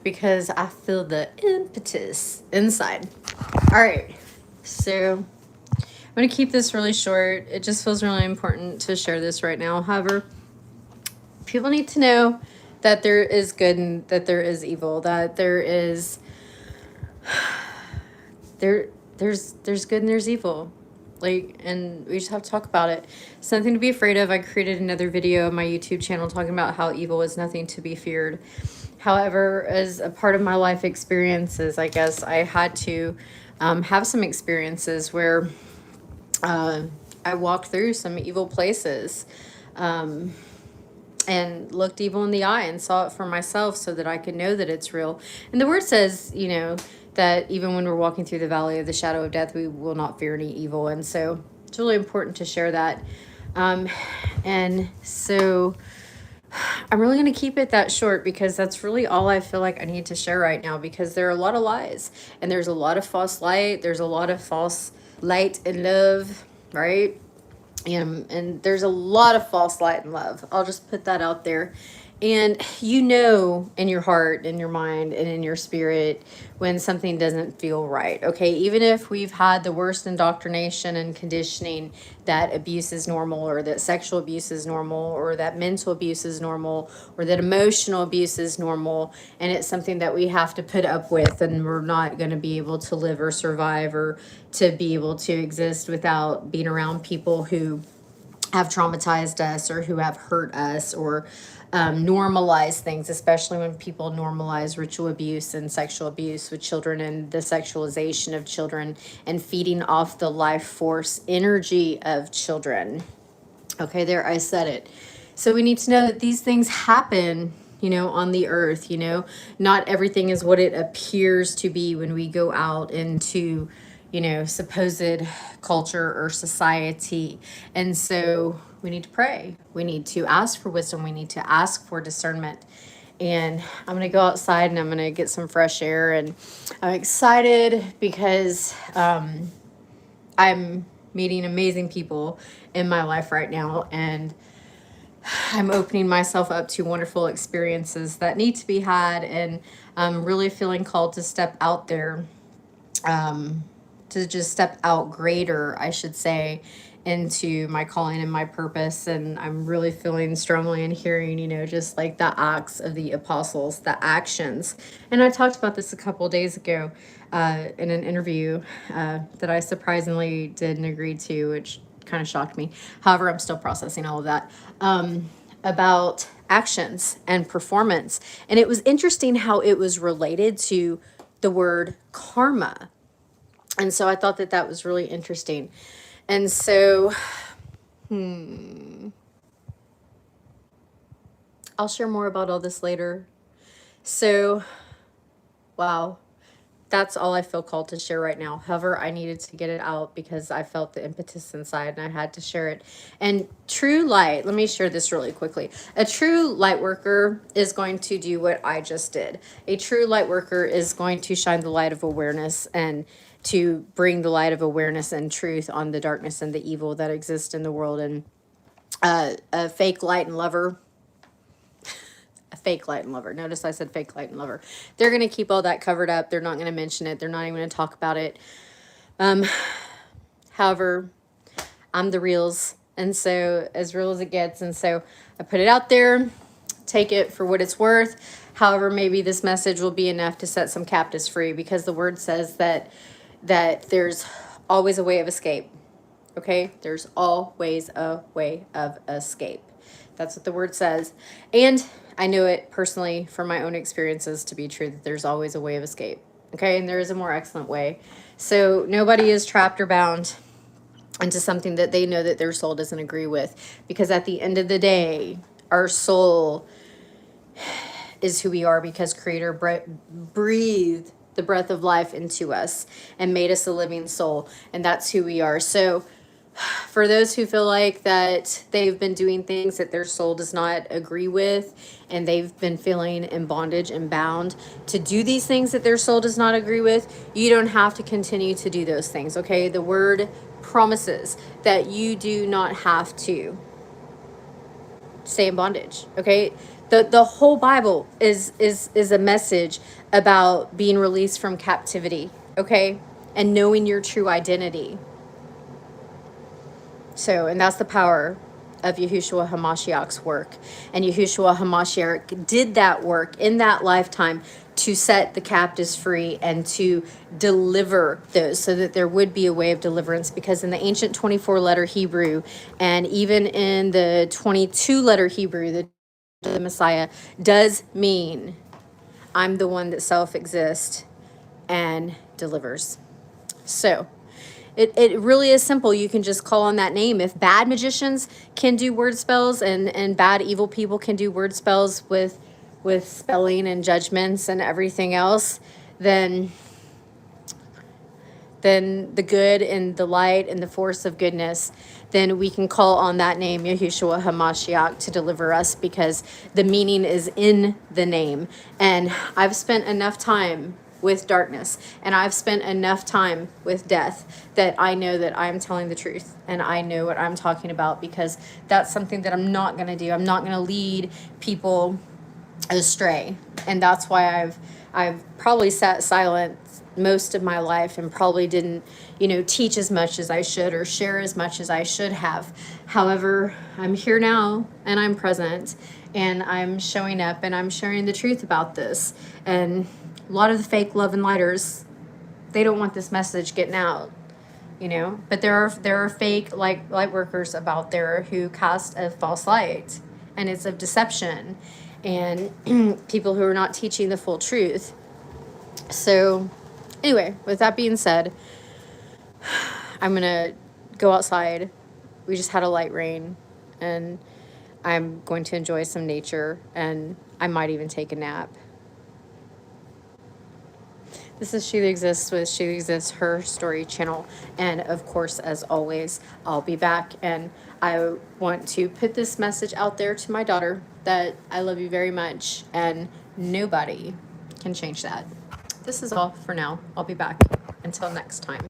because I feel the impetus inside. All right, so I'm going to keep this really short. It just feels really important to share this right now. However, people need to know that there is good and that there is evil, that there is there's good and there's evil. Like, and we just have to talk about it. Something to be afraid of. I created another video on my YouTube channel talking about how evil is nothing to be feared. However, as a part of my life experiences, I guess I had to have some experiences where I walked through some evil places and looked evil in the eye and saw it for myself so that I could know that it's real. And the word says, you know, that even when we're walking through the valley of the shadow of death, we will not fear any evil. And so it's really important to share that. And so I'm really going to keep it that short because that's really all I feel like I need to share right now, because there are a lot of lies and there's a lot of false light. There's a lot of false light and love, right? And there's a lot of false light and love. I'll just put that out there. And you know in your heart, in your mind, and in your spirit when something doesn't feel right, okay? Even if we've had the worst indoctrination and conditioning that abuse is normal, or that sexual abuse is normal, or that mental abuse is normal, or that emotional abuse is normal, and it's something that we have to put up with, and we're not going to be able to live or survive or to be able to exist without being around people who have traumatized us or who have hurt us, or normalize things, especially when people normalize ritual abuse and sexual abuse with children, and the sexualization of children, and feeding off the life force energy of children. Okay, there, I said it. So we need to know that these things happen, you know, on the earth. You know, not everything is what it appears to be when we go out into, you know, supposed culture or society. And so we need to pray. We need to ask for wisdom. We need to ask for discernment. And I'm going to go outside and I'm going to get some fresh air. And I'm excited because I'm meeting amazing people in my life right now. And I'm opening myself up to wonderful experiences that need to be had. And I'm really feeling called to step out there, to just step out greater, I should say, into my calling and my purpose. And I'm really feeling strongly and hearing, you know, just like the acts of the apostles, the actions. And I talked about this a couple of days ago in an interview that I surprisingly did and agreed to, which kind of shocked me. However, I'm still processing all of that, about actions and performance. And it was interesting how it was related to the word karma. And so I thought that that was really interesting. And so, I'll share more about all this later. So, wow, that's all I feel called to share right now. However, I needed to get it out because I felt the impetus inside and I had to share it. And true light, let me share this really quickly. A true light worker is going to do what I just did. A true light worker is going to shine the light of awareness and to bring the light of awareness and truth on the darkness and the evil that exists in the world. And a fake light and lover, notice I said fake light and lover, they're going to keep all that covered up. They're not going to mention it. They're not even going to talk about it. However, I'm the reals, and so as real as it gets. And so I put it out there, take it for what it's worth. However, maybe this message will be enough to set some captives free, because the word says that there's always a way of escape. Okay, there's always a way of escape. That's what the word says. And I know it personally from my own experiences to be true, that there's always a way of escape. Okay, and there is a more excellent way. So nobody is trapped or bound into something that they know that their soul doesn't agree with. Because at the end of the day, our soul is who we are, because Creator breathed the breath of life into us and made us a living soul, and that's who we are. So for those who feel like that they've been doing things that their soul does not agree with, and they've been feeling in bondage and bound to do these things that their soul does not agree with, you don't have to continue to do those things, okay? The word promises that you do not have to stay in bondage, okay? The whole Bible is a message about being released from captivity, okay? And knowing your true identity. So, and that's the power of Yahushua HaMashiach's work. And Yahushua HaMashiach did that work in that lifetime to set the captives free and to deliver those, so that there would be a way of deliverance. Because in the ancient 24-letter Hebrew, and even in the 22-letter Hebrew, the Messiah does mean I'm the one that self-exists and delivers. So it really is simple. You can just call on that name. If bad magicians can do word spells, and bad evil people can do word spells with spelling and judgments and everything else, then the good and the light and the force of goodness, then we can call on that name, Yahushua HaMashiach, to deliver us, because the meaning is in the name. And I've spent enough time with darkness, and I've spent enough time with death, that I know that I'm telling the truth, and I know what I'm talking about, because that's something that I'm not going to do. I'm not going to lead people astray. And that's why I've probably sat silent most of my life, and probably didn't, teach as much as I should, or share as much as I should have. However, I'm here now, and I'm present, and I'm showing up, and I'm sharing the truth about this. And a lot of the fake love and lighters, they don't want this message getting out, but there are fake light workers about there who cast a false light, and it's of deception, and people who are not teaching the full truth. So anyway, with that being said, I'm gonna go outside. We just had a light rain, and I'm going to enjoy some nature, and I might even take a nap. This is She That Exists with She That Exists, her story channel. And of course, as always, I'll be back. And I want to put this message out there to my daughter, that I love you very much, and nobody can change that. This is all for now. I'll be back. Until next time.